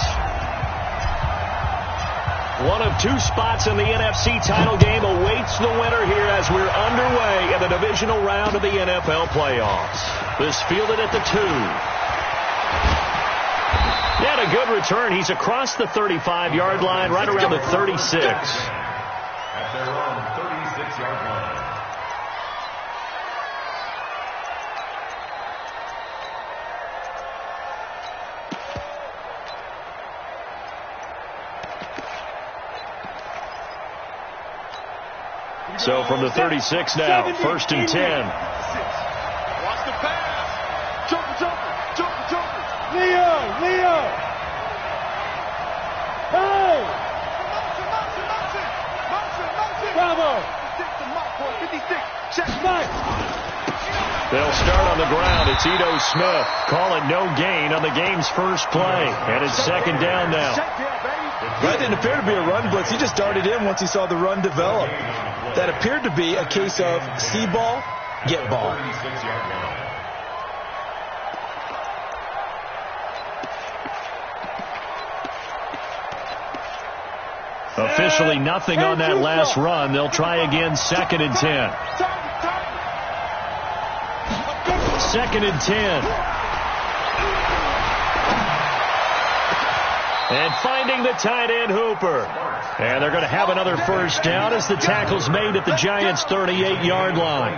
A: One of two spots in the NFC title game awaits the winner here as we're underway in the divisional round of the NFL playoffs. This fielded at the 2. He had a good return. He's across the 35-yard line, right around the 36.
E: At their own 36-yard line.
A: So from the 36 now, 1st and 10.
C: Watch the pass. Jumper.
B: Leo. Hey.
C: Motion.
B: Bravo.
C: 56. Check.
B: Nice.
A: They'll start on the ground. It's Ito Smith. Call it no gain on the game's first play. And it's 2nd down now.
D: That didn't appear to be a run blitz. He just darted in once he saw the run develop. That appeared to be a case of see ball, get ball.
E: 36-yard line.
A: Officially nothing on that last run. They'll try again, 2nd and 10. 2nd and 10. And finding the tight end, Hooper. And they're going to have another first down as the tackle's made at the Giants' 38-yard line.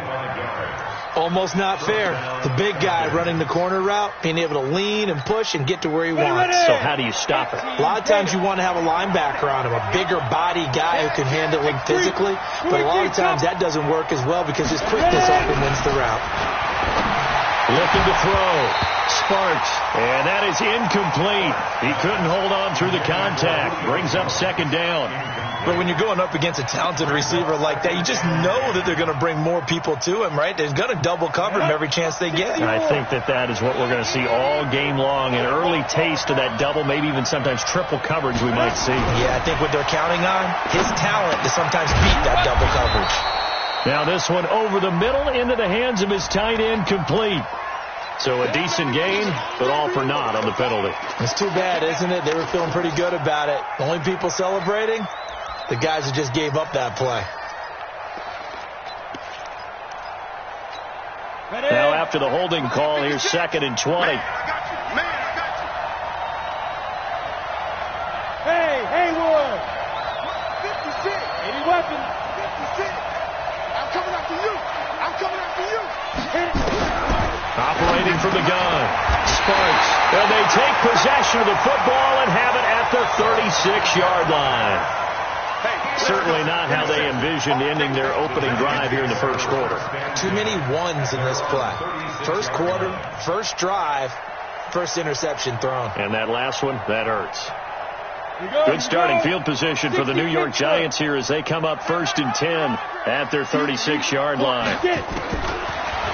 D: Almost not fair. The big guy running the corner route, being able to lean and push and get to where he wants.
A: So how do you stop it?
D: A lot of times you want to have a linebacker on him, a bigger body guy who can handle him physically. But a lot of times that doesn't work as well because his quickness often wins the route.
A: Looking to throw. Sparks. And that is incomplete. He couldn't hold on through the contact. Brings up 2nd down.
D: But when you're going up against a talented receiver like that, you just know that they're going to bring more people to him, right? They're going to double cover him every chance they get.
A: And I think that is what we're going to see all game long. An early taste of that double, maybe even sometimes triple coverage we might see.
D: Yeah, I think what they're counting on, his talent to sometimes beat that double coverage.
A: Now this one over the middle into the hands of his tight end, complete. So a decent gain, but all for naught on the penalty.
D: It's too bad, isn't it? They were feeling pretty good about it. The only people celebrating, the guys who just gave up that play.
A: Now after the holding call, here's 2nd and 20.
B: Hey, Haywood.
C: 56.
B: 80 weapons.
C: 56. I'm coming after you.
A: Operating from the gun. Sparks. And they take possession of the football and have it at the 36-yard line. Certainly not how they envisioned ending their opening drive here in the first quarter.
D: Too many ones in this play. First quarter, first drive, first interception thrown.
A: And that last one, that hurts. Good starting field position for the New York Giants here as they come up 1st and 10 at their 36-yard line.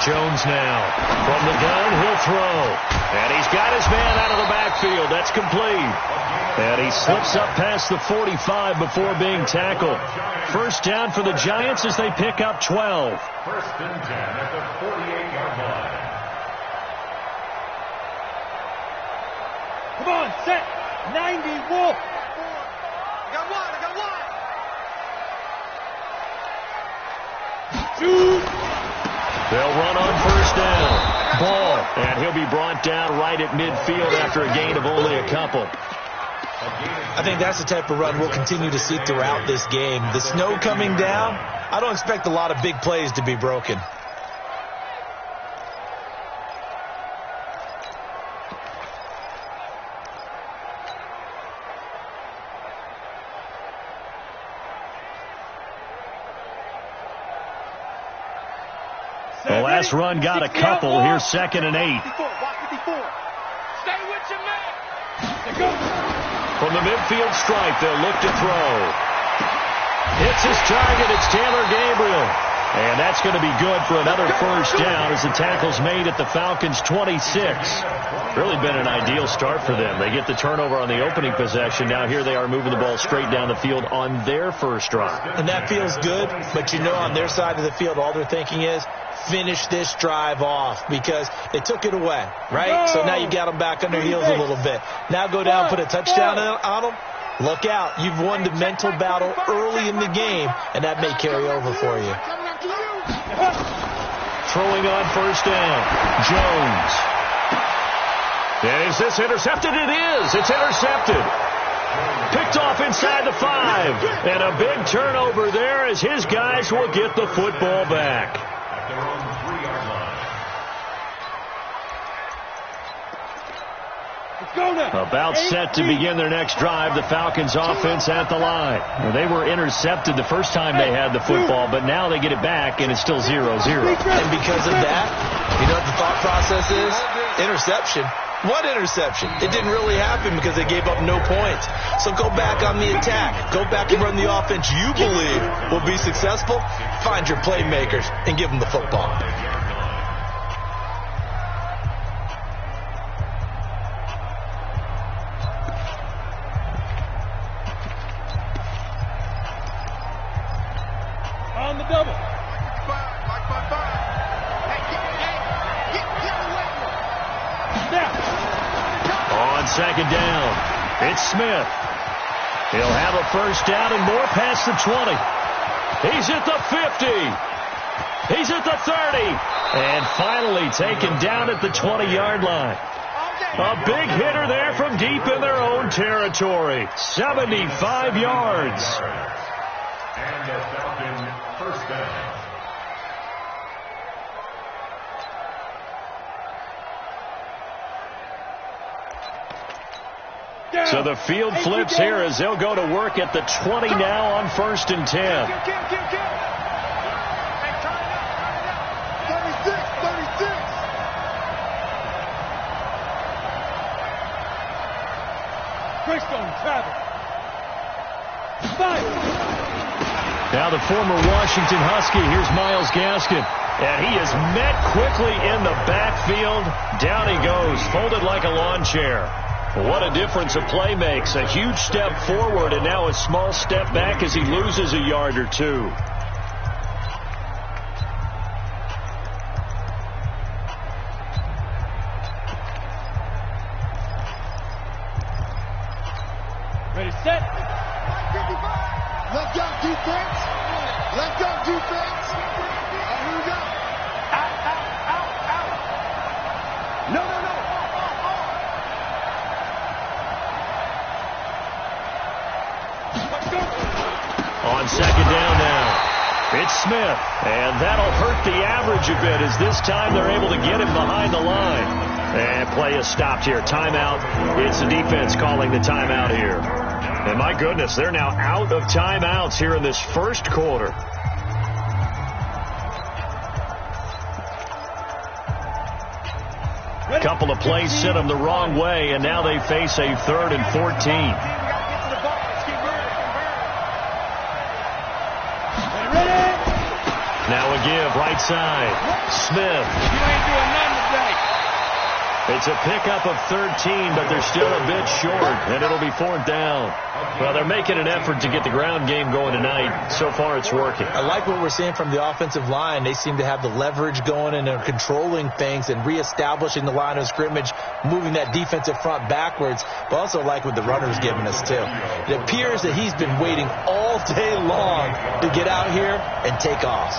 A: Jones now. From the gun, he'll throw. And he's got his man out of the backfield. That's complete. And he slips up past the 45 before being tackled. First down for the Giants as they pick up 12.
E: 1st and 10 at the 48-yard line.
B: Come on, set. 90, Wolf.
C: I got one.
B: Shoot.
A: They'll run on first down. Ball. And he'll be brought down right at midfield after a gain of only a couple.
D: I think that's the type of run we'll continue to see throughout this game. The snow coming down, I don't expect a lot of big plays to be broken.
A: The last run got a couple. Here's 2nd and 8.
C: Stay with your man.
A: From the midfield stripe, they'll look to throw. Hits his target. It's Taylor Gabriel. And that's going to be good for another first down as the tackle's made at the Falcons' 26. Really been an ideal start for them. They get the turnover on the opening possession. Now here they are moving the ball straight down the field on their first drive.
D: And that feels good, but you know on their side of the field all they're thinking is finish this drive off because they took it away, right? So now you got them back on their heels a little bit. Now go down, put a touchdown on them. Look out. You've won the mental battle early in the game, and that may carry over for you.
A: Throwing on first down, Jones. And is this intercepted? It is. It's intercepted. Picked off inside the 5. And a big turnover there as his guys will get the football back.
E: At their own 3-yard line.
A: About set to begin their next drive. The Falcons offense at the line. Well, they were intercepted the first time they had the football, but now they get it back, and it's still 0-0.
D: And because of that, you know what the thought process is? Interception. What interception? It didn't really happen because they gave up no points. So go back on the attack. Go back and run the offense you believe will be successful. Find your playmakers and give them the football.
B: On the double.
A: On second down, it's Smith. He'll have a first down and more past the 20. He's at the 50. He's at the 30. And finally taken down at the 20-yard line. A big hitter there from deep in their own territory. 75 yards.
E: And the Falcons first down.
A: So the field flips here as they'll go to work at the 20 now on 1st and 10.
C: 36.
B: Greystone travel. 5.
A: Now the former Washington Husky, here's Myles Gaskin. And he is met quickly in the backfield. Down he goes, folded like a lawn chair. What a difference a play makes. A huge step forward and now a small step back as he loses a yard or two.
B: Ready, set.
C: Let's go, defense. Let's go, defense. Here we go. Out. No.
A: On second down now, it's Smith. And that'll hurt the average a bit as this time they're able to get him behind the line. And play is stopped here. Timeout. It's the defense calling the timeout here. And my goodness, they're now out of timeouts here in this first quarter. A couple of plays sent them the wrong way, and now they face a 3rd and 14. Now a give, right side. Smith.
B: You ain't doing nothing today.
A: It's a pickup of 13, but they're still a bit short, and it'll be 4th down. Well, they're making an effort to get the ground game going tonight. So far, it's working.
D: I like what we're seeing from the offensive line. They seem to have the leverage going, and they're controlling things and reestablishing the line of scrimmage, moving that defensive front backwards, but also like what the runner's giving us, too. It appears that he's been waiting all day long to get out here and take off.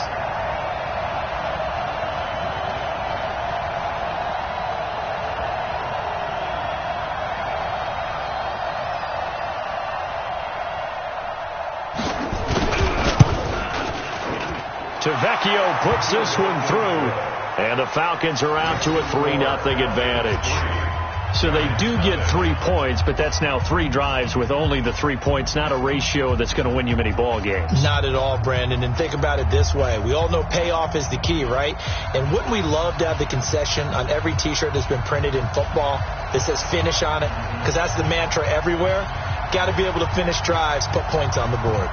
A: Tavecchio puts this one through, and the Falcons are out to a 3-0 advantage. So they do get 3 points, but that's now 3 drives with only the 3 points, not a ratio that's going to win you many ball games.
D: Not at all, Brandon. And think about it this way. We all know payoff is the key, right? And wouldn't we love to have the concession on every T-shirt that's been printed in football that says finish on it? Because that's the mantra everywhere. Got to be able to finish drives, put points on the board.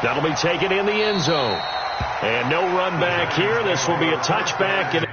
A: That'll be taken in the end zone. And no run back here. This will be a touchback. And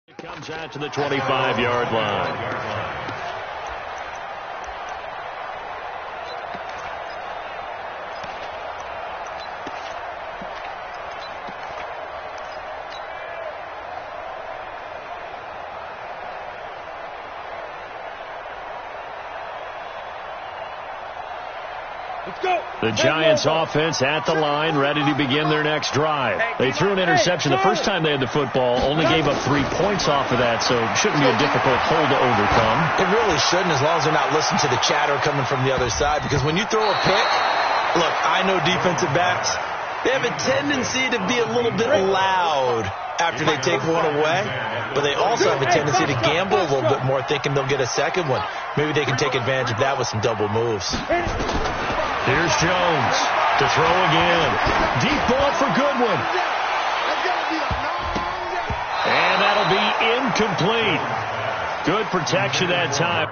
A: it comes out to the 25-yard line. The Giants offense at the line, ready to begin their next drive. They threw an interception the first time they had the football, only gave up 3 points off of that, so it shouldn't be a difficult hole to overcome.
D: It really shouldn't, as long as they're not listening to the chatter coming from the other side, because when you throw a pick, look, I know defensive backs, they have a tendency to be a little bit loud after they take one away, but they also have a tendency to gamble a little bit more, thinking they'll get a second one. Maybe they can take advantage of that with some double moves.
A: Here's Jones to throw again. Deep ball for Goodwin. And that'll be incomplete. Good protection that time.